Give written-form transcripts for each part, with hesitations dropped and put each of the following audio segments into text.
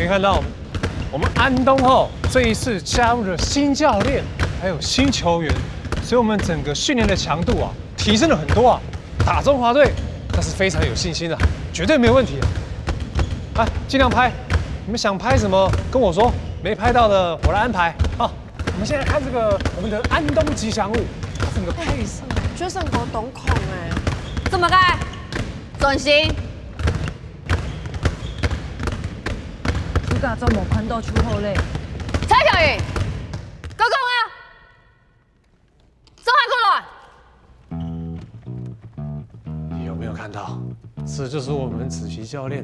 可以看到，我们安东这一次加入了新教练，还有新球员，所以我们整个训练的强度提升了很多打中华队那是非常有信心的，绝对没有问题啊！尽量拍，你们想拍什么跟我说，没拍到的我来安排啊！我们现在看这个我们的安东吉祥物，它整个配色，觉得成好懂孔哎，这么盖，转型。你敢做无看到出后嘞？蔡小云，高工啊！中华过来。你有没有看到？这就是我们子琪教练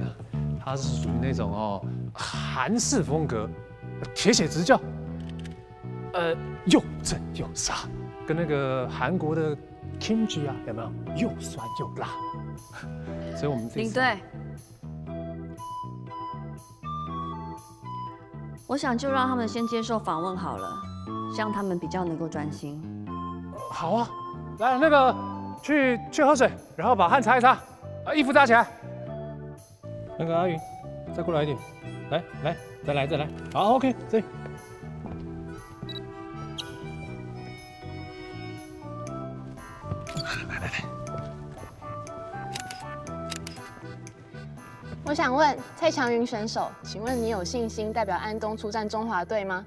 他是属于那种韩式风格，铁血执教，又正又杀，跟那个韩国的 Kimchi 有没有？又酸又辣。所以我们领队，我想就让他们先接受访问好了，这样他们比较能够专心。好啊，来那个去喝水，然后把汗擦一擦，衣服扎起来。那个阿云，再过来一点，来，再来，好 ，OK， 这里。来。我想问蔡强云选手，请问你有信心代表安东出战中华队吗？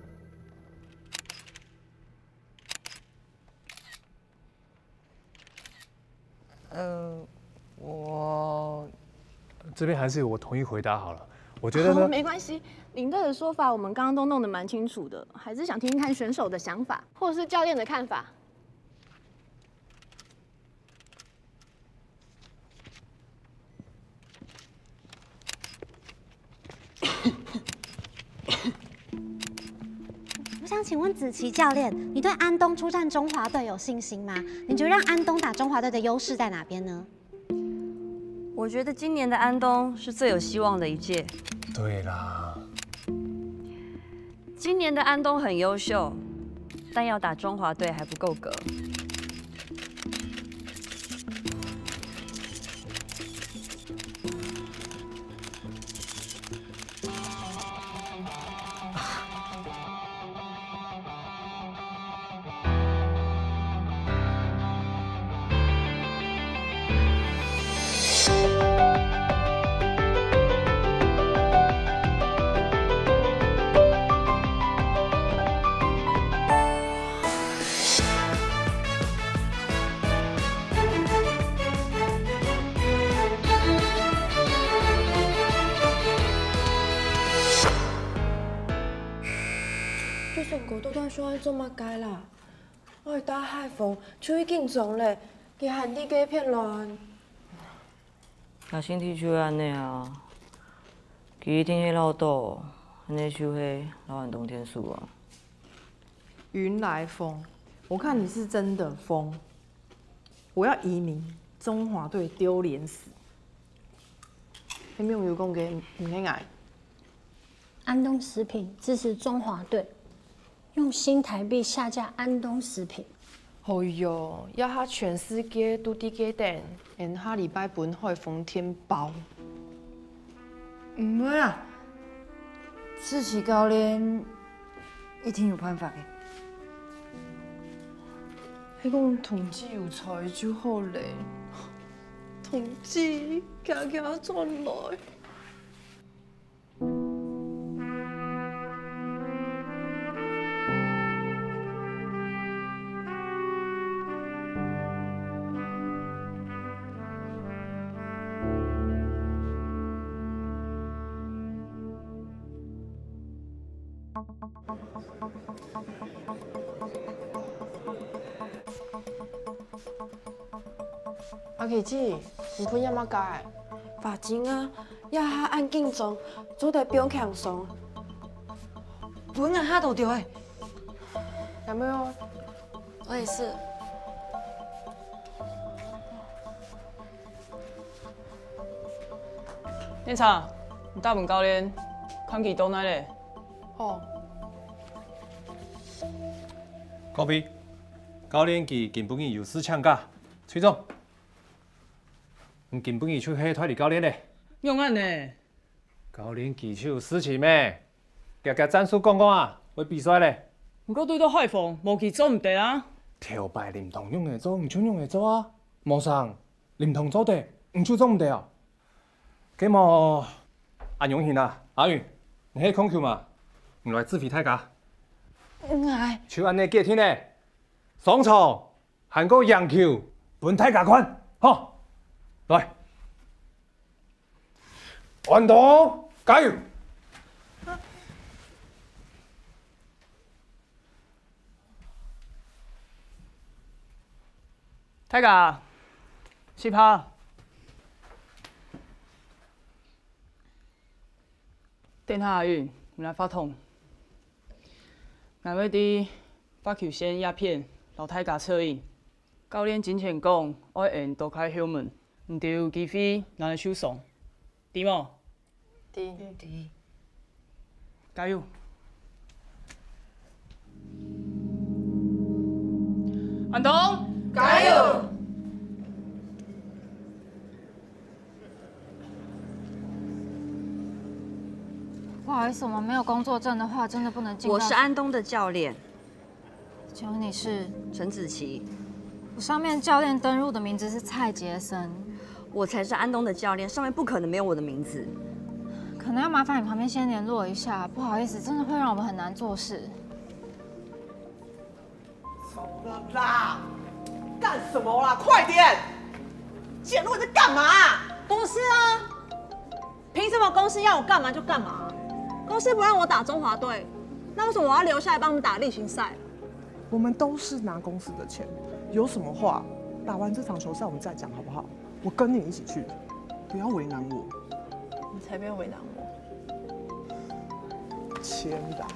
我这边还是我统一回答好了。我觉得呢，没关系，领队的说法我们刚刚都弄得蛮清楚的，还是想听听看选手的想法，或是教练的看法。我想请问子琪教练，你对安东出战中华队有信心吗？你觉得让安东打中华队的优势在哪边呢？我觉得今年的安东是最有希望的一届。对啦，今年的安东很优秀，但要打中华队还不够格。就算狗都断说爱做乜解啦，我係打海風，手已經撞咧，佢喊啲雞片亂。若身體就會安尼啊，佢天氣老倒，安尼手係老寒冬天數啊。云来疯，我看你是真的疯。我要移民，中华队丢脸死。你没有讲给唔听爱？安东食品支持中华队，用新台币下架安东食品。哎呦，要他全世界都伫鸡蛋，连下礼拜本海风天包。唔会啦，志奇教练一定有办法的。迄讲同志有才就好咧，同志行行转来。阿琪姐，唔喷要乜解？发钱啊，要他按紧装，做得表强爽。本人哈都对诶。有没有？我也是。练场，你大问教练，看佢倒哪咧？哦。高比，教练佢根本佢有事请假，崔总。根本伊出去拖你教练嘞，用案呢？教练技术事情咩？夹夹战术讲讲啊，为比赛咧。不过对到海防，无去做唔得啊。条牌林同用会做，唔像用会做啊。无上林同做得，唔就做唔得啊。咁么阿永贤啊，阿云，你喺控球嘛？唔来自肥太家。哎，就安尼隔天咧，上场喊个杨球，本太家看，吼，来，运动加油！太家，10趴。等下阿云，我来发通。俺要伫发球线鸦片，老太家策应。教练之前讲，爱用多开后门，唔对有机会拿来手送，对冇？对。加油！安东，加油！不好意思，我们没有工作证的话，真的不能进。我是安东的教练，请问你是？陈子琪。我上面教练登入的名字是蔡杰森，我才是安东的教练，上面不可能没有我的名字。可能要麻烦你旁边先联络一下，不好意思，真的会让我们很难做事。怎么啦？干什么啦？快点！简路你在干嘛？不是啊，凭什么公司要我干嘛就干嘛？公司不让我打中华队，那为什么我要留下来帮我们打例行赛？我们都是拿公司的钱，有什么话打完这场球赛我们再讲好不好？我跟你一起去，不要为难我。你才不要为难我。签吧，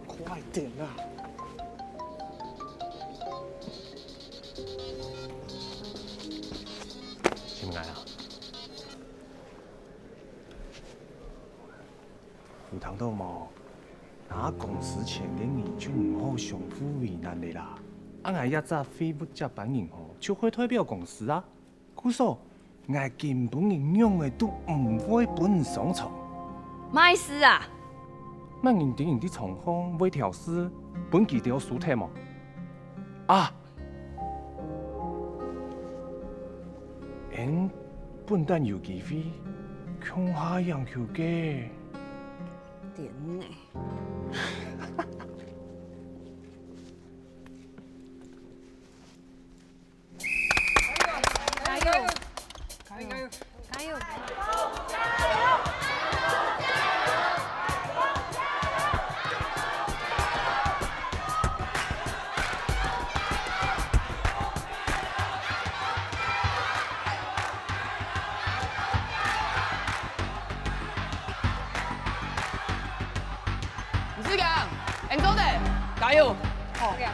快点啊！心爱啊，有通到无？拿公司钱给你就唔好相互为难的啦。俺爱一早非不接班银行，就会代表公司啊。故说，俺根本营养的都唔会本上床。麦斯啊！那人哋人啲厂方微调师本期都有输贴么？啊！因本单有机会强下洋球嘅。点呢？加油！加油！加油！李志强，安东的，加油！好。加油！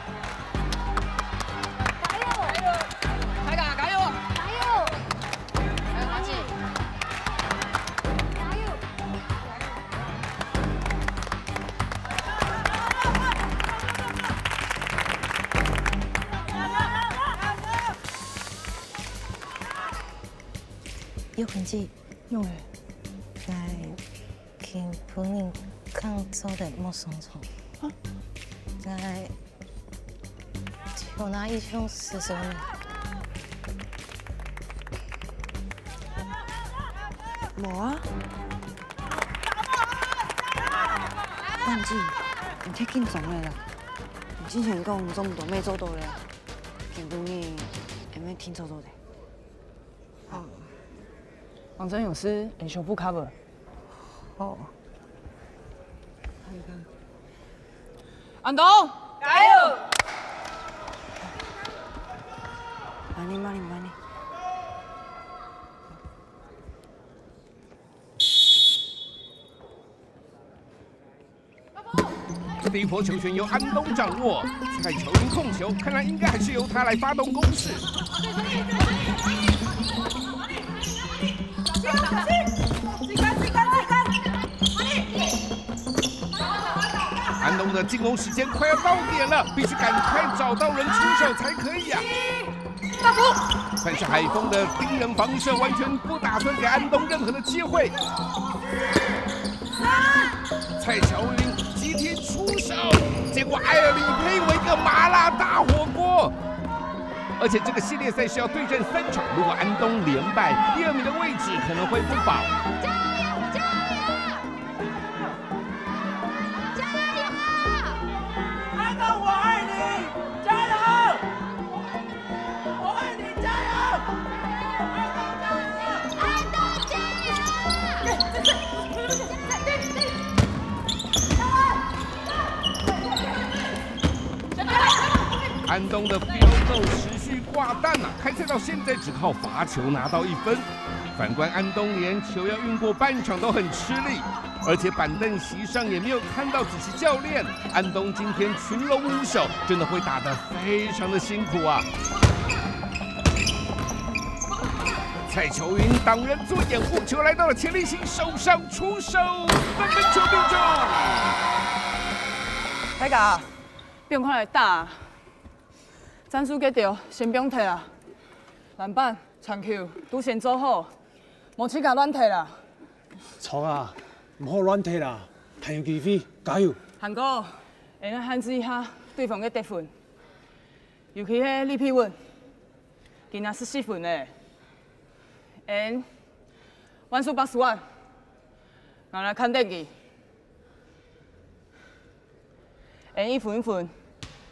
太家加油！加油！还有马季。加油！有痕迹，用诶，在金浦宁康州的莫松虫，在求拿一兄45年。无啊，忘记，你太紧张了啦。你之前讲做唔到咩做到咧，金浦宁有咩听做到的？王真有事，你修复 cover。哦。安东，加油！慢点，慢点，慢点。第一波球权由安东掌握，看球员控球，看来应该还是由他来发动攻势。安东的进攻时间快要到点了，必须赶快找到人出手才可以啊！大福，但是海风的盯人防守完全不打算给安东任何的机会。蔡乔云集体出手，结果艾尔里配为一个麻辣大火锅。而且这个系列赛是要对战3场，如果安东连败，第2名的位置可能会不保。安东，我爱你，加油！我爱你，加油！安东加油！安东的 field goal 持续挂蛋啊，开赛到现在只靠罚球拿到1分。反观安东连球要运过半场都很吃力，而且板凳席上也没有看到子琪教练。安东今天群龙无首，真的会打得非常的辛苦啊！蔡球云挡人做掩护，球来到了钱立新手上，出手，3分球命中。大家不用看来打，战术给到，先不用踢啦。篮板、传球都先做好，莫去甲乱踢啦。错啊，唔好乱踢啦，弹有机会，加油！韩哥，会用限制一下对方嘅得分，尤其係李皮文，今仔14分咧。完数80万，我来看电机。一分一分，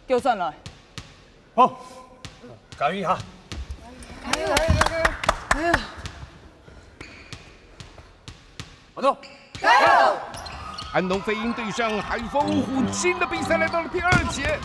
叫上来。好，加油一下！加油！加油！我走。加油！安东飞鹰对上海风虎鲸的比赛来到了第2节。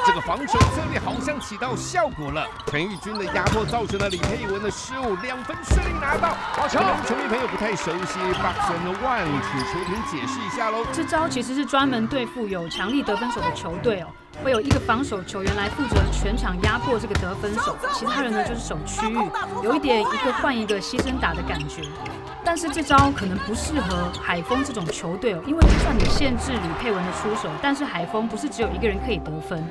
这个防守策略好像起到效果了，陈玉君的压迫造成了李佩文的失误，2分顺利拿到。好球！球迷朋友不太熟悉 Box and One， 请球评解释一下喽。这招其实是专门对付有强力得分手的球队哦，会有一个防守球员来负责全场压迫这个得分手，其他人呢就是守区域，有一点一个换一个牺牲打的感觉。但是这招可能不适合海风这种球队哦，因为就算你限制李佩文的出手，但是海风不是只有一个人可以得分，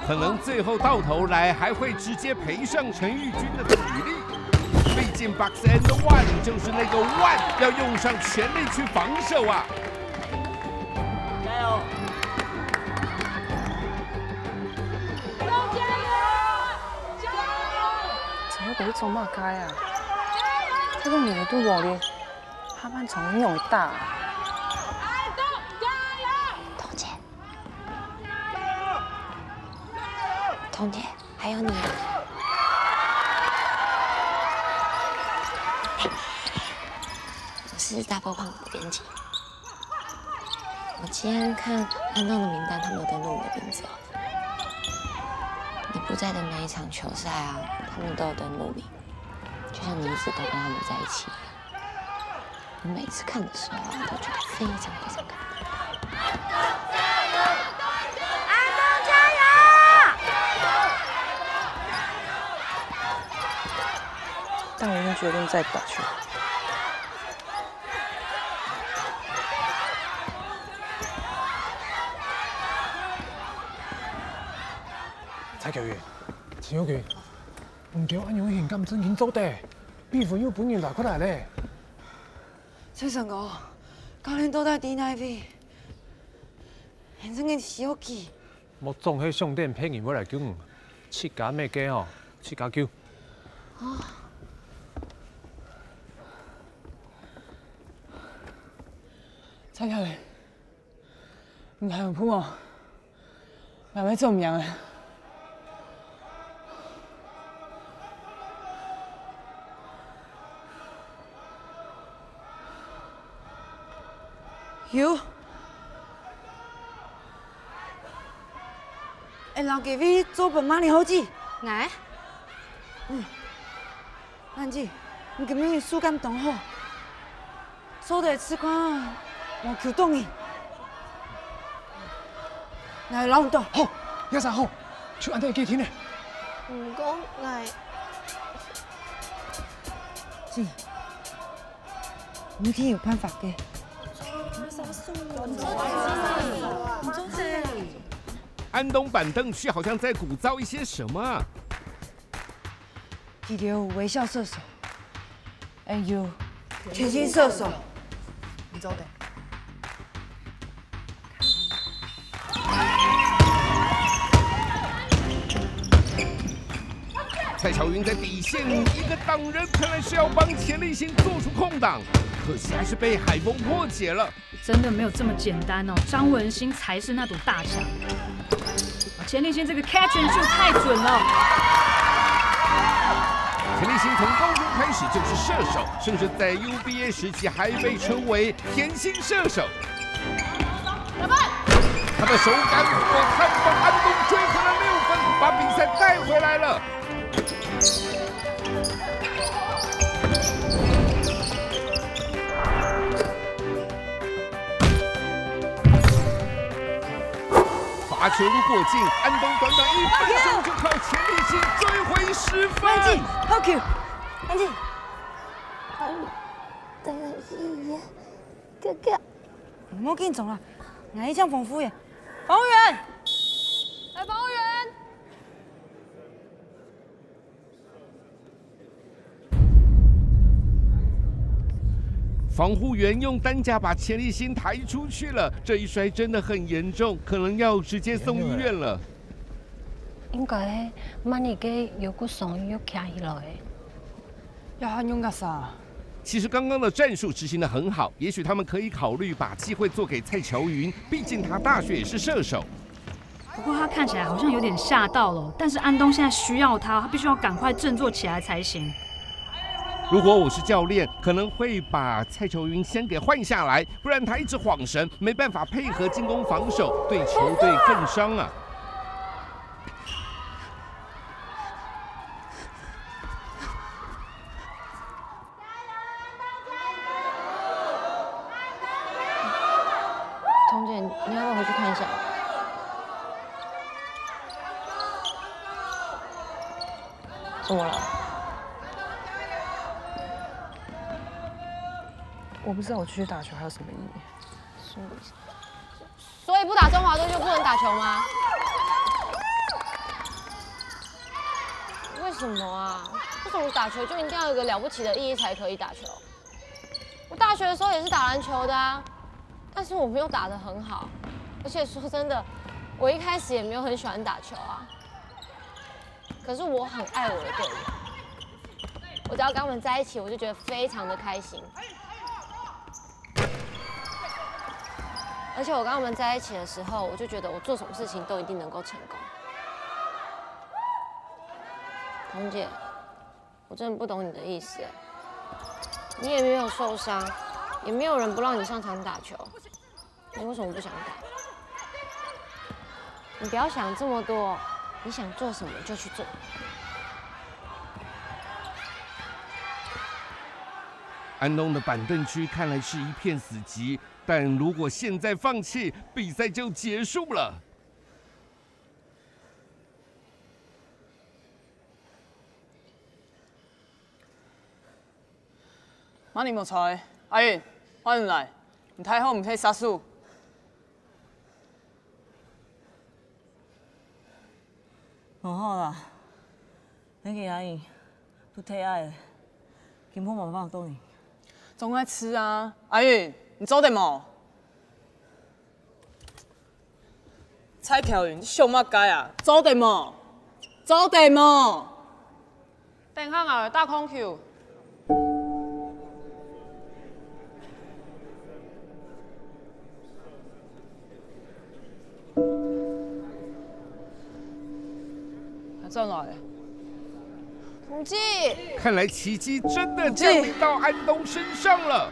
可能最后到头来还会直接赔上陈玉君的体力。毕竟 Box and One 就是那个 One， 要用上全力去防守啊！加油！怎么会做嘛该啊？这个年度我的下半场用大。彤姐，彤姐，还有你。我是大波胖的编辑。我今天看安东的名单，他们有登录你的名字哦。你不在的每一场球赛啊，他们都有登录你。就像你一直都跟他们在一起，我每次看的时候啊，都觉得非常非常感动。安东加油！但我已经决定再打球。蔡球员，陈玉君。唔叫安永贤咁真件做地，比分要半年大過嚟咧。崔成哥，教練都在 D9V， 現真嘅小氣。莫總喺上電騙人要嚟叫我，切假咩嘅哦，切假叫。啊！蔡教練，唔係用鋪啊，係咪做唔贏啊？有，老幾位做本馬里好字，來，蘭姐，你今日輸感動好，做得吃看，我求動你，來老唔到，好，一陣好，出安得幾天呢？唔講嚟，是，明天有辦法嘅。安东板凳区好像在鼓噪一些什么啊？第六微笑射手，有甜心射手，你走的。蔡巧云在底线一个挡人，看来是要帮钱立新做出空档，可惜还是被海峰破解了。真的没有这么简单哦，张文兴才是那堵大墙。钱立新这个 catch and shoot 太准了。钱立新从高中开始就是射手，甚至在 UBA 时期还被称为甜心射手。他的手感火烫，帮安东追回了6分，把比赛带回来了。罚球如果进，安东短短1分钟就靠钱立新追回10分。安静，好 Q， 安静。等一下，哥哥，唔好紧张啦，我向防服员，防务员，来防务员。防护员用担架把钱立新抬出去了，这一摔真的很严重，可能要直接送医院了。应该万年给腰骨送医院徛起来的。要喊用个啥？其实刚刚的战术执行得很好，也许他们可以考虑把机会做给蔡乔云，毕竟他大学也是射手。不过他看起来好像有点吓到了，但是安东现在需要他，他必须要赶快振作起来才行。如果我是教练，可能会把蔡球云先给换下来，不然他一直晃神，没办法配合进攻防守，对球队更伤啊。童姐，你要不要回去看一下？怎么了？我不知道我继续打球还有什么意义。所以不打中华队就不能打球吗？为什么啊？为什么打球就一定要有个了不起的意义才可以打球？我大学的时候也是打篮球的啊，但是我没有打得很好，而且说真的，我一开始也没有很喜欢打球啊。可是我很爱我的队友，我只要跟他们在一起，我就觉得非常的开心。而且我跟他们在一起的时候，我就觉得我做什么事情都一定能够成功。彤姐，我真的不懂你的意思，你也没有受伤，也没有人不让你上场打球，你为什么不想打？你不要想这么多，你想做什么就去做。安东的板凳区看来是一片死寂，但如果现在放弃，比赛就结束了。妈你冇菜，阿云，欢迎来。你太后唔可以杀输。哦好啦，那个阿姨不太爱了，今天晚饭都你。总爱吃啊，阿云，你走得冇？蔡巧云，你上乜街啊？走得冇？走得冇？等下啊，大空球。还转来。统计，看来奇迹真的降临到安东身上了。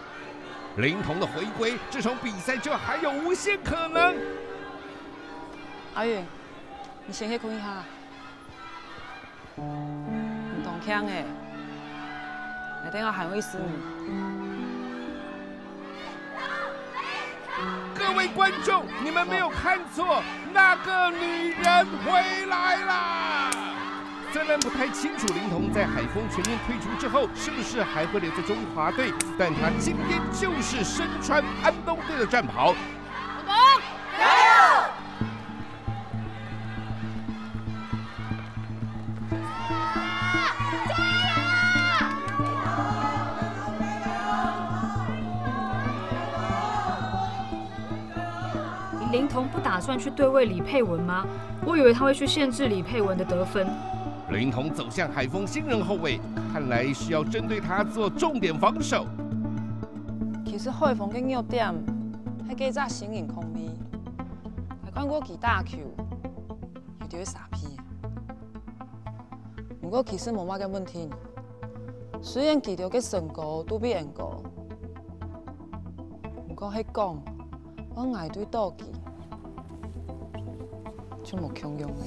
林童的回归，这场比赛就还有无限可能。阿云，你先去困一下。唔同腔诶，一定要捍卫死你。各位观众，你们没有看错，那个女人回来啦！虽然不太清楚林童在海丰全面退出之后是不是还会留在中华队，但他今天就是身穿安东队的战袍。安东，加油！林彤不打算去对位李佩文吗？我以为他会去限制李佩文的得分。林彤走向海丰新人后卫，看来是要针对他做重点防守。其实海丰嘅弱点，迄几早新人空面，来看我其打球，有就会傻批。不过其实无乜嘅问题，虽然记到嘅身高都比人高，不过迄讲我爱对倒技，就无强用嘅。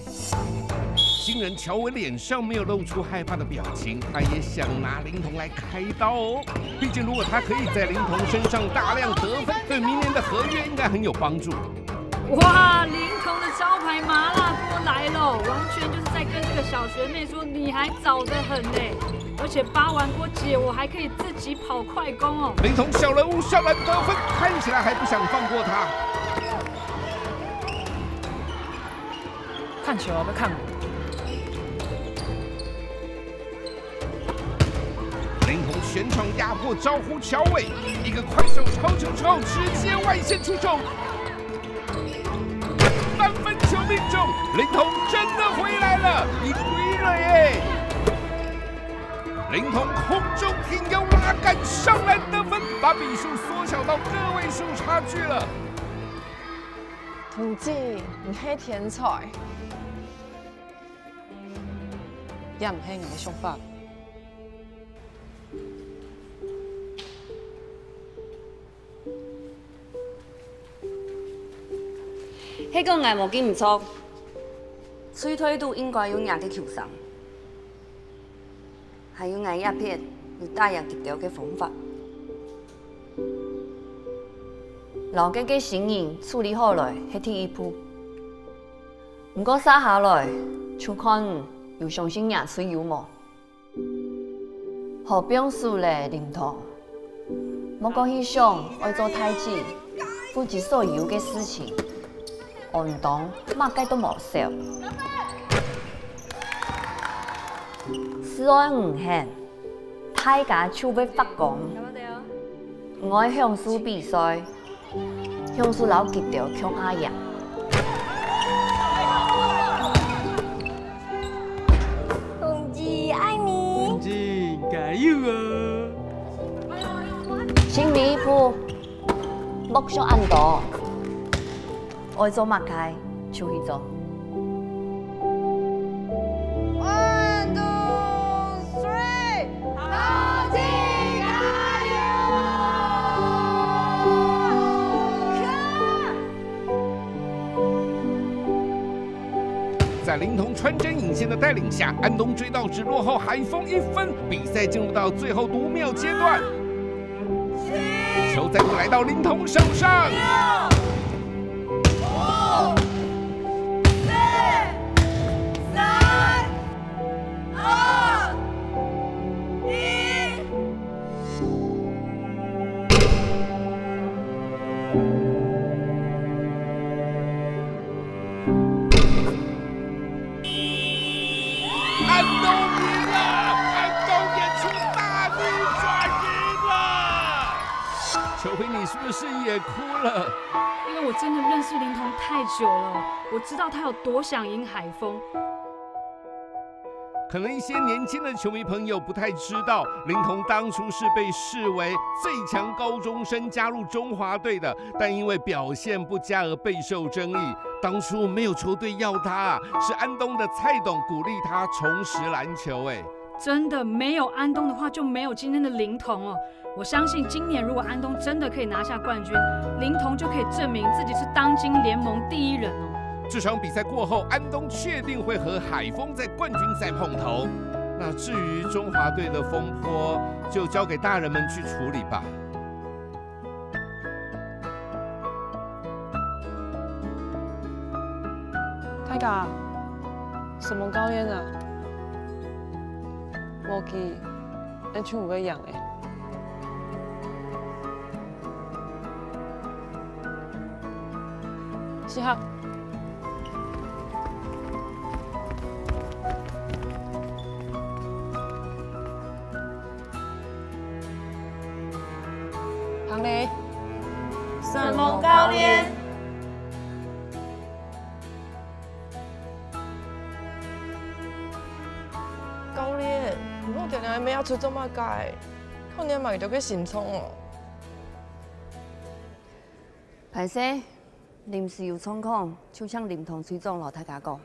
新人乔伟脸上没有露出害怕的表情，他也想拿林彤来开刀哦。毕竟如果他可以在林彤身上大量得分，对明年的合约应该很有帮助。哇，林彤的招牌麻辣锅来了，完全就是在跟这个小学妹说你还早得很嘞。而且扒完锅姐，我还可以自己跑快攻哦。林彤小人物上篮得分，看起来还不想放过他。看球啊，不要看我。林彤全场压迫，招呼乔伟，一个快手超球之后，直接外线出手，3分球命中，林彤真的回来了，你归了耶！林彤空中挺腰拉杆上篮得分，把比数缩小到个位数差距了。同志，你係天才，也唔係我嘅想法。迄个眼无见唔错，催推度应该有赢喺球上，还有眼叶片有大样极条嘅方法。老家嘅新人处理好来係第一步，不过杀下来就看有相信赢水有无。何表示咧林彤，莫讲去想爱做太子，负责所有嘅事情。运动乜計都冇少，事愛唔輕，大家就要發光。我向輸比賽，向輸老結條強下贏。同志愛你。同志加油啊！新米鋪，目標安多。愛做乜嘢就去做。1、2、3，同志加油！在林彤穿针引线的带领下，安东追到只落后海丰1分，比赛进入到最后5秒阶段。球再度来到林彤手上。安东赢了，安东演出大逆转赢了。球评，你是不是也哭了？因为我真的认识林彤太久了，我知道他有多想赢海丰。可能一些年轻的球迷朋友不太知道，林彤当初是被视为最强高中生加入中华队的，但因为表现不佳而备受争议。当初没有球队要他，是安东的蔡董鼓励他重拾篮球。真的没有安东的话，就没有今天的林彤哦。我相信今年如果安东真的可以拿下冠军，林彤就可以证明自己是当今联盟第一人哦。这场比赛过后，安东确定会和海丰在冠军赛碰头。那至于中华队的风波，就交给大人们去处理吧。大家，什么教练啊？我记，安全有个样诶。是哈。唐雷，什么教练？那要出做嘛解？可能嘛就去心创哦。歹势，临时有状况，就向林同水总老太家讲。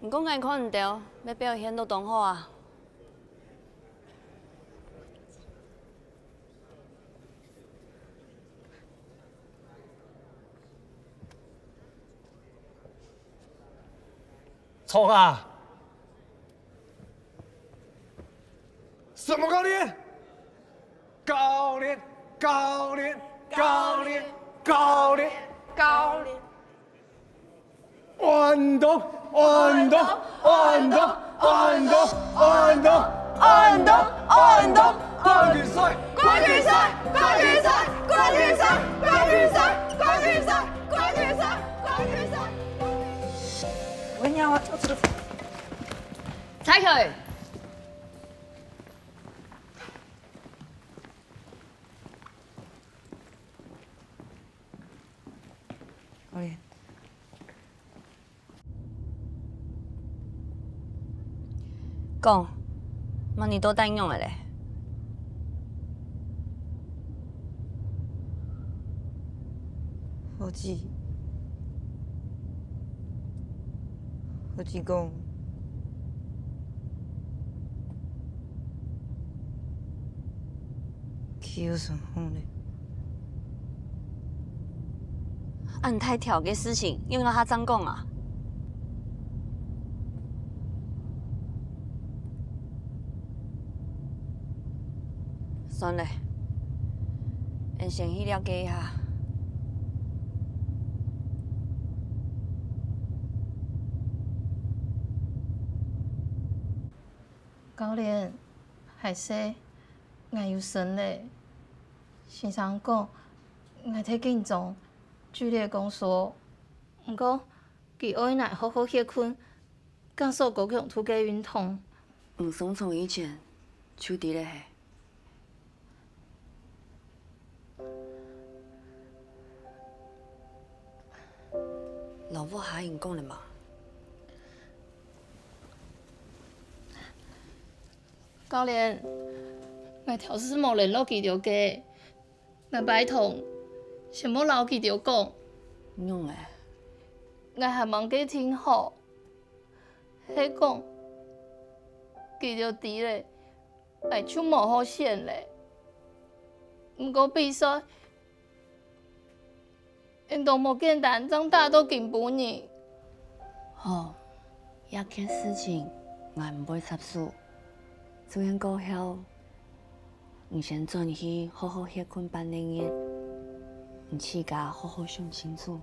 毋过我看唔到，要表现都当好啊。冲啊！什么高练？高练，高练，高练，高练，高练。运动，运动，运动，运动，运动，运动，运动，冠军赛，冠军赛，冠军赛，冠军赛，冠军赛，冠军赛，冠军赛，冠军赛。我要我这个。踩佢！教练，讲，妈你都等用的咧。何志讲。佢有什么呢？按太挑嘅事情，用到他张讲啊。算了，俺先去了解一下。教练，海西，我有神嘞。先生讲，我太紧张，剧烈讲说，不过佢爱来好好歇困，感受高强度嘅运动。唔松从以前，手伫咧下。老母下因讲的嘛。教练，我调试冇联络记着嘅，我拜托，先冇留记着讲。用诶。我还望佢听好，迄讲记着伫咧，来手冇好线咧。不过比赛，运动冇简单，长大都进步呢。好，一件事情我唔会插手。做完过后，你先转去好好歇困半日，你自家好好想清楚。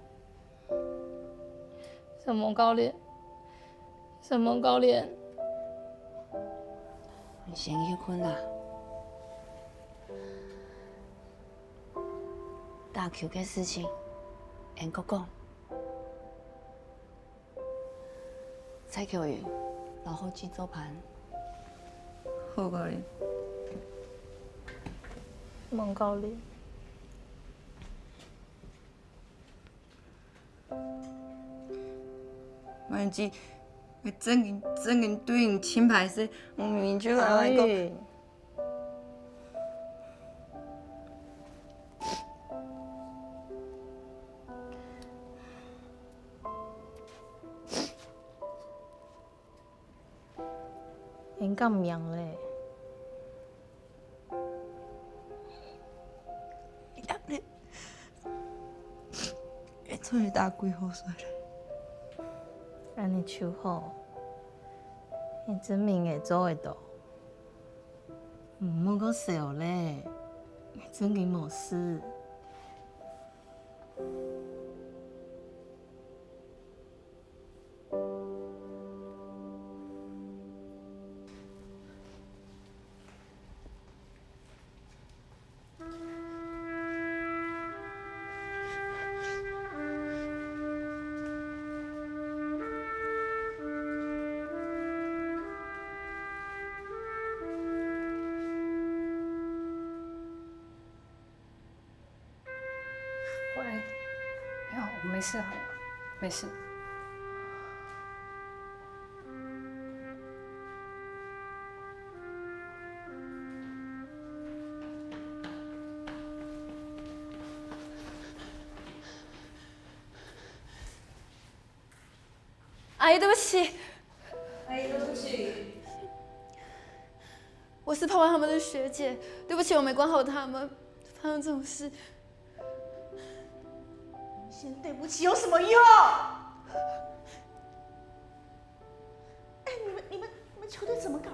什么教练？什么教练？你先歇困啦。打球嘅事情，俺哥讲。蔡球员，老好记做盘。好教练。孟教练。万一我真人对你亲牌时，我明明就来讲。应该唔样咧。会出去打几好水咧？安尼手好，你证明会做会到。唔好阁笑咧，真经无事。喂，没有，我没事好了，没事。阿姨，对不起。阿姨，对不起。我是泡完他们的学姐，对不起，我没管好他们，发生这种事。先对不起有什么用？哎，你们球队怎么搞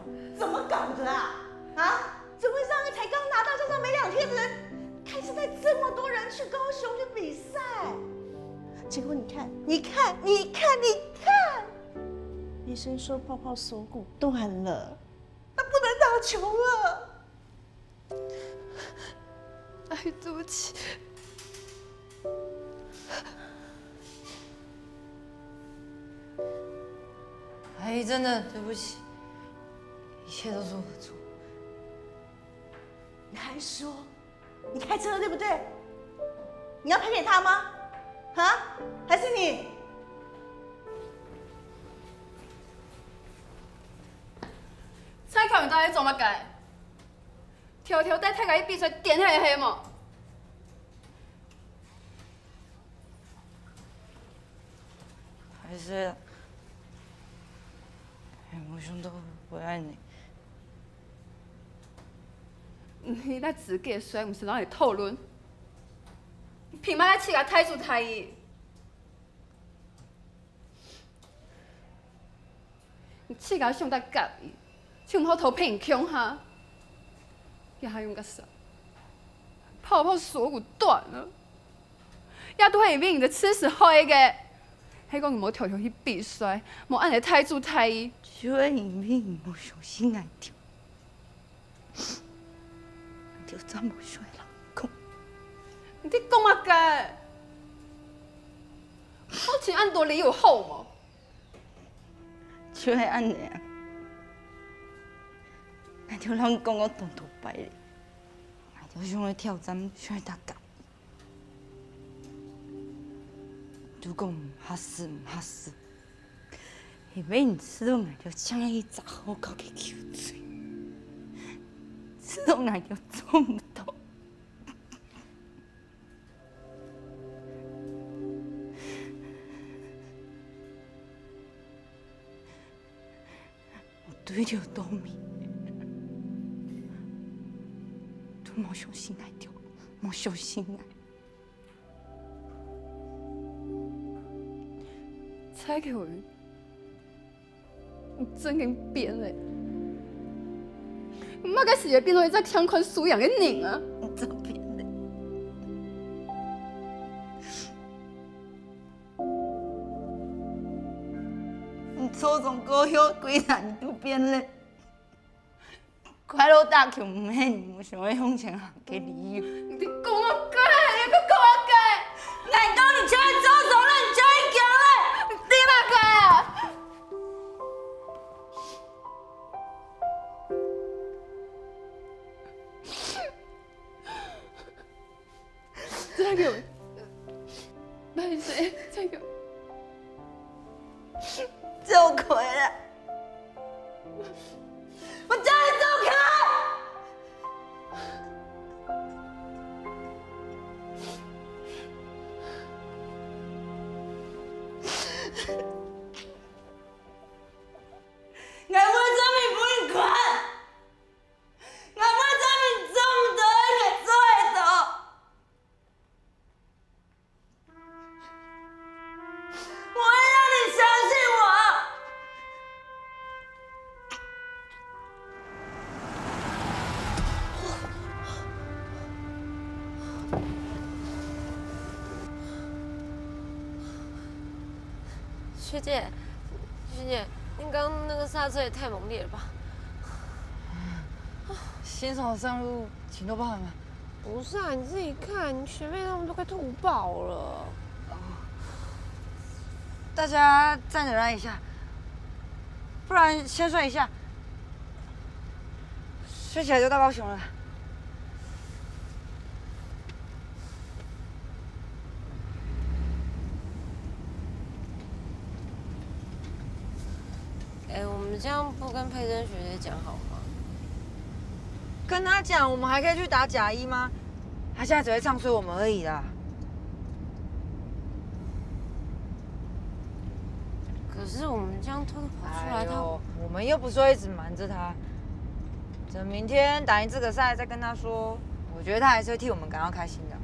的啊？啊？怎么会让一个才刚拿到驾照没2天的人，开始带这么多人去高雄去比赛？结果你看，医生说泡泡锁骨断了，他不能打球了。阿姨，对不起。阿姨，真的对不起，一切都是我的错。你还说，你开车了对不对？你要赔给他吗？啊？还是你？蔡考你到底做乜解？条条带太甲伊比赛点遐个黑么？还是，我想都不爱你。你在自己的水，唔是让你讨论。凭嘛来饲甲太子太医？你饲甲上得夹伊，像好头骗强哈，也还用个啥？泡泡锁骨断了，也都系为你的吃屎害个。迄讲你无条条去比赛，无按你太子太医，就因为你无小心爱着，就这么衰老公。你讲乜嘅？我请按道理有好无？就系安尼啊，那条人讲我动作摆咧，那条想要挑战，想要打架。如果唔合适，唔合适，下尾你知道那条将来咋好搞嘅球嘴，知道那条做唔到。我对着稻米，都冇小心爱着，冇小心爱。蔡巧云，你真经变嘞！唔该是会变做一只相款素养的人啊！你真变嘞！你初中高校几难都变嘞！快乐打球唔免，我想要向前行嘅理由。你讲我改，你搁讲我改！难道你就会做手了？你就会行嘞？你嘛改？再给我，慢些，再给我，走开了！我叫你走开！我为什么不管？我为什么做唔到我做得到？我会让你相信我。学姐，您刚刚那个刹车也太猛烈了吧？新手上路，请多包涵吧。不是啊，你自己看，你学妹他们都快吐爆了。大家再忍耐一下，不然先睡一下，睡起来就到高雄了。哎，我们这样不跟佩珍学姐讲好吗？跟他讲，我们还可以去打甲一吗？他现在只会唱衰我们而已啦。可是我们这样偷偷跑出来，我们又不是说一直瞒着他。等明天打赢这个赛再跟他说，我觉得他还是会替我们感到开心的。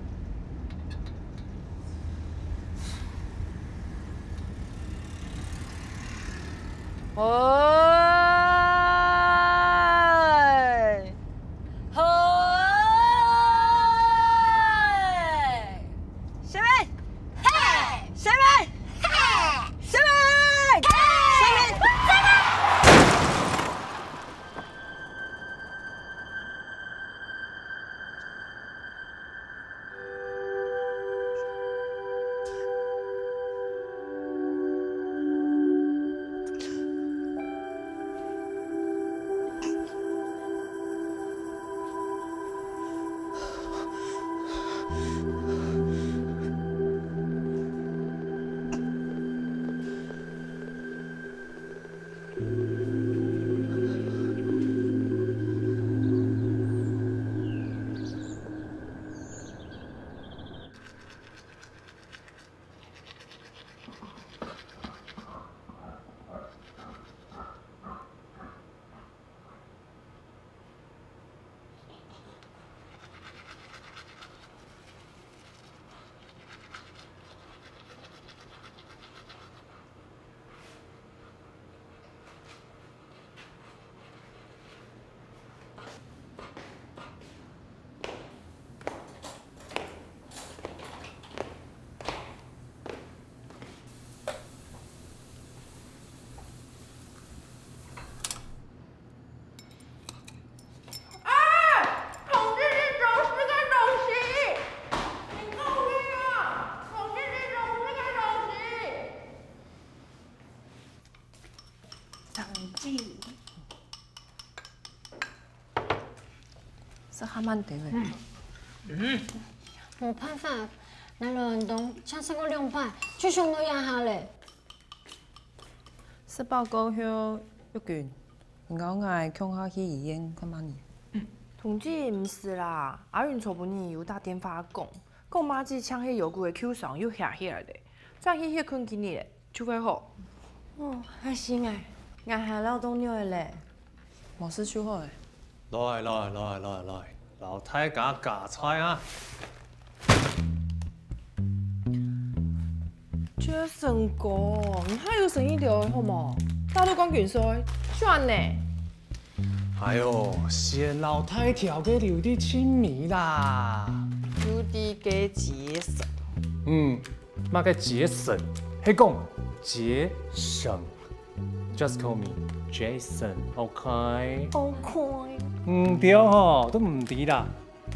这还蛮对的。没办法，咱劳运动请3个2摆，最上都压下嘞。说报高休玉娟，我爱恐下去医院看妈咪。同志唔是啦，阿云昨晡日有打电话讲妈子抢迄药具的手上又下起来咧，再去迄困今日就会好。哦，还行哎，俺还劳动了的嘞，冇事就好诶。来，老太家夹菜啊！这成功，你还有生意了好冇？大陆光quyền衰，算呢。哎呦，先老太调给留啲清米啦。留啲给节省。嘛个节省，迄讲节省。Just call me Jason，OK？ OK。唔对吼，都唔对啦。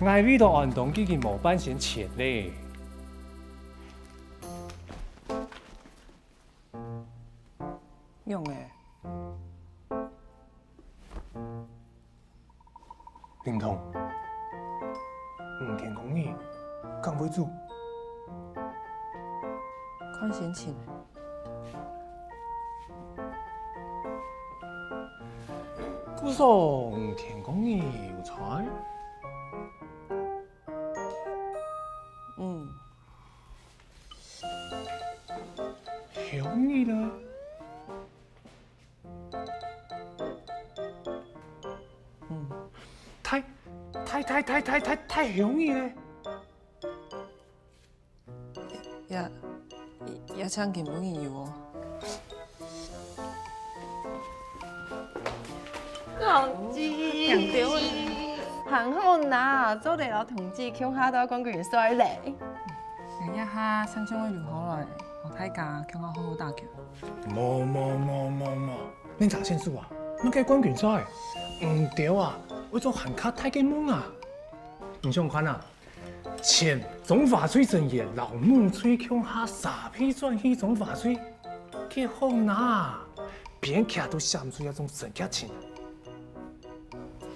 外面都运动已经无半仙钱咧。用诶。灵通，健康嘅，讲袂住。看心情。姑说健康嘅有菜。香意咧。太香意咧。也唱健不易哦。同志，很好拿，做地老同志，乡下都講句衰咧。人一下生將會聊好來，我睇架鄉下好好打球。冇，恁查清楚啊？乜嘅冠軍賽？唔對啊，我做韓卡太嘅夢啊！你想看啊？前總法水陣夜老母吹鄉下傻批轉去總法水，幾好拿，邊徛都想唔出一種神劇情。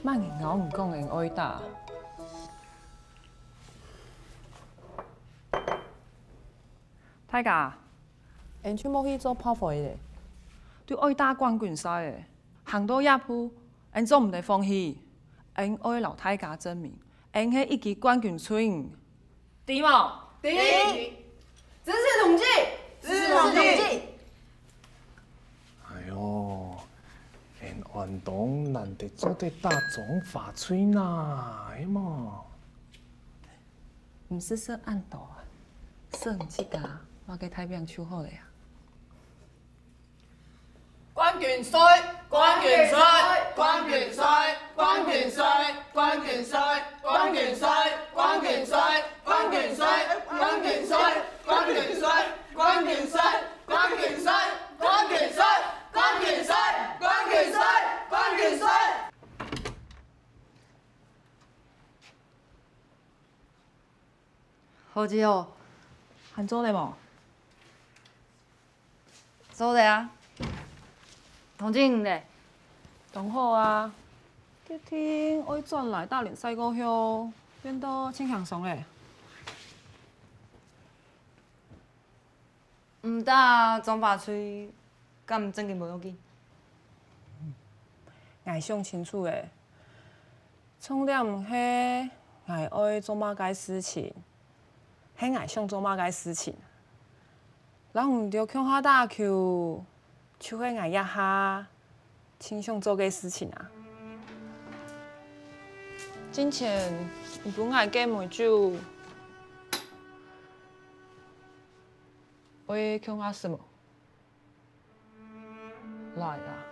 乜人我唔講人愛打。大家，人全部去做跑步嘅，對愛打冠軍賽嘅，行到一步，人做唔得放棄，人愛留大家證明，人係一級冠軍村。第一嘛，第一，支持同志，支持同志。运动难得做对大众发吹呐，哎嘛。唔是说按度啊，说唔这个，我给太平手好了呀。关元帅，关元帅，关元帅，关元帅，关元帅，关元帅，关元帅，关元帅，关元帅，关元帅，关元帅，关元帅，关元帅，关元帅，关元帅，关元帅。好姐哦，喊做嘞无？做嘞啊。同进嘞，同好啊。今天我转来大连西高乡，变到清轻松嘞。唔打总把吹，敢唔真嘅无要紧。我想清楚诶，重点唔系我爱做乜嘅事情，系我想做乜嘅事情。人唔着向下打球。就是我一下倾想做嘅事情啊！之前唔本我嘅梅酒，我向下什么？来啊！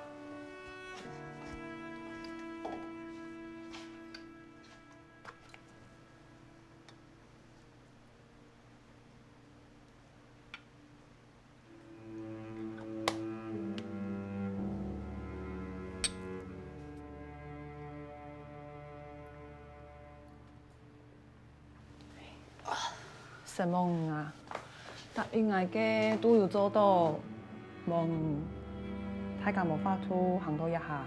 什么啊？答应我嘅都要做到，望大家无法度行到一下。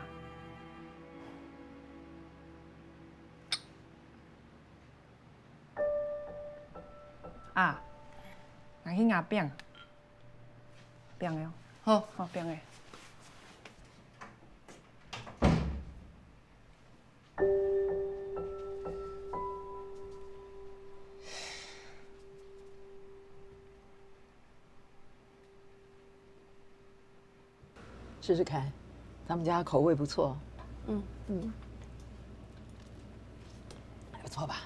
啊，我去牙饼，饼了，好，好饼诶。试试看，他们家口味不错。还不错吧？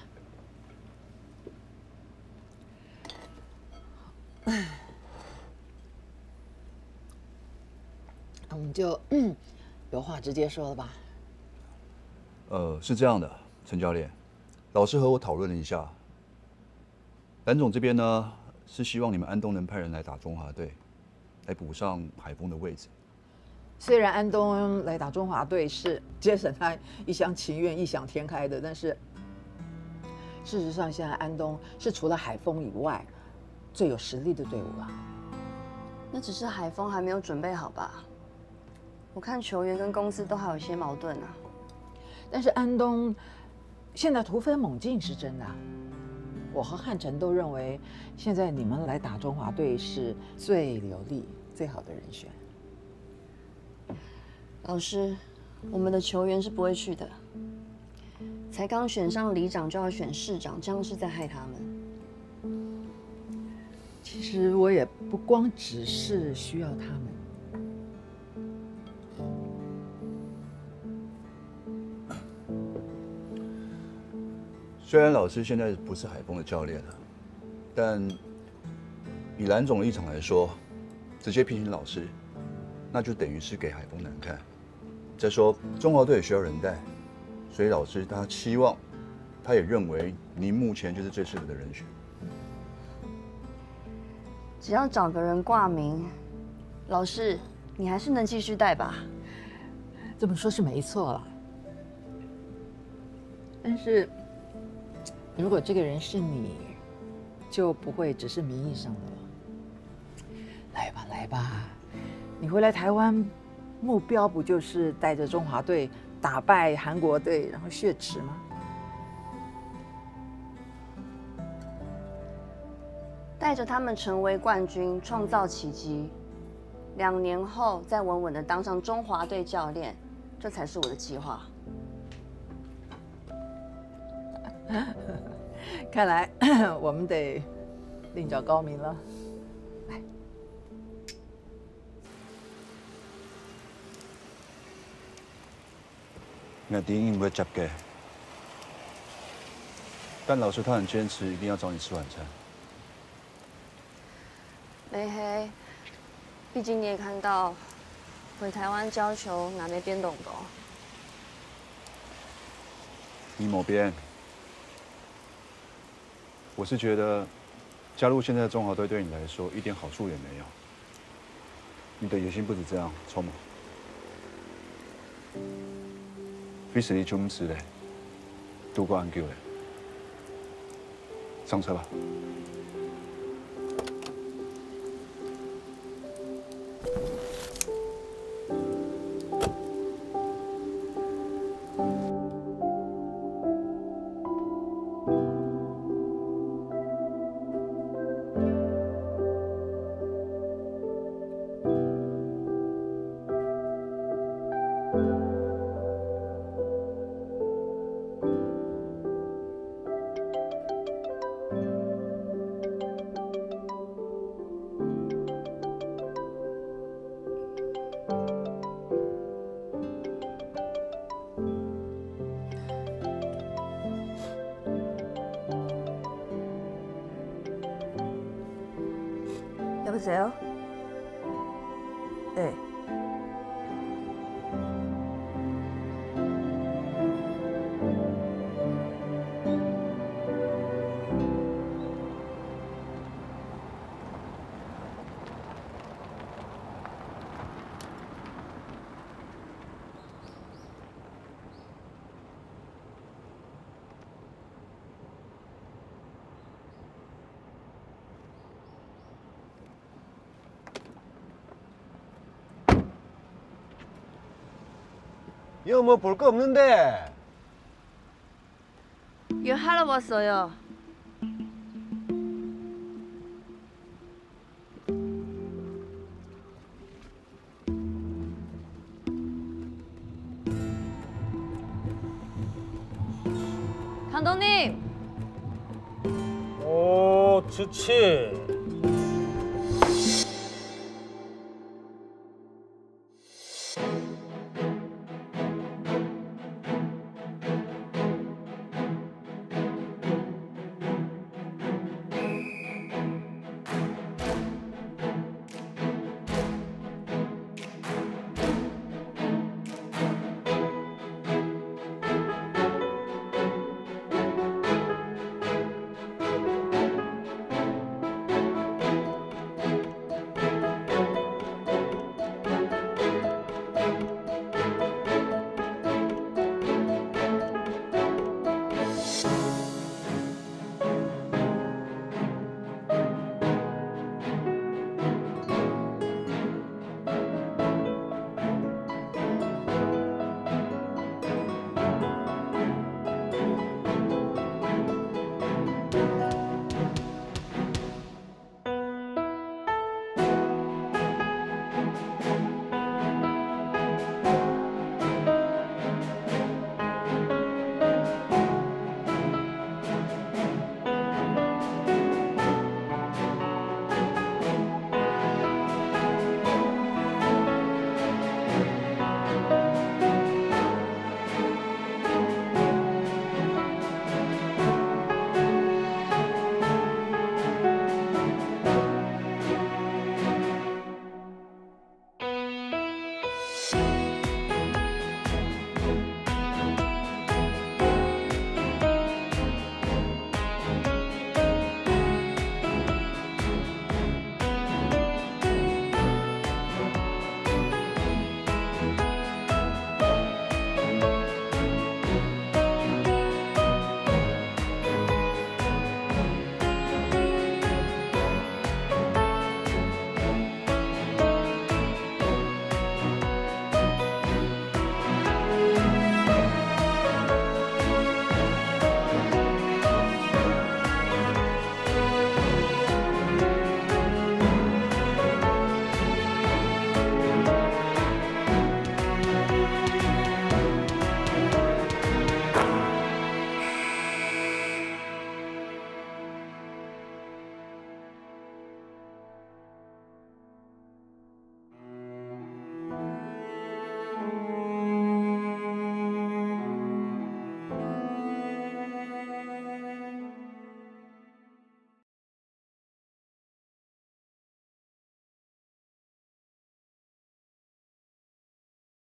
那我们就有话直接说了吧。是这样的，陈教练，老师和我讨论了一下，蓝总这边呢是希望你们安东能派人来打中华队，来补上海峰的位置。虽然安东来打中华队是杰森他一厢情愿、异想天开的，但是事实上，现在安东是除了海峰以外最有实力的队伍了。那只是海峰还没有准备好吧？我看球员跟公司都还有一些矛盾啊。但是安东现在突飞猛进是真的，我和汉城都认为，现在你们来打中华队是最有利、最好的人选。老师，我们的球员是不会去的。才刚选上里长就要选市长，这样是在害他们。其实我也不光只是需要他们。虽然老师现在不是海峰的教练了，但以蓝总的立场来说，直接批评老师，那就等于是给海峰难看。再说中华队也需要人带，所以老师他期望，他也认为您目前就是最适合的人选。只要找个人挂名，老师你还是能继续带吧。这么说是没错了，但是如果这个人是你，就不会只是名义上的了。来吧，来吧，你回来台湾，目标不就是带着中华队打败韩国队，然后血池吗？带着他们成为冠军，创造奇迹。2年后再稳稳的当上中华队教练，这才是我的计划。看来我们得另找高明了。来，我第一不会接嘅，但老师他很坚持，一定要找你吃晚餐。没黑，毕竟你也看到，回台湾教球哪没变动的。你某边，我是觉得加入现在的中华队对你来说一点好处也没有。你的野心不止这样，冲嘛！非死你就唔死嘞，度过安救嘞。上车吧。여보세요? 네. 이거 뭐 볼 거 없는데. 일하러 왔어요. 감독님. 오, 좋지.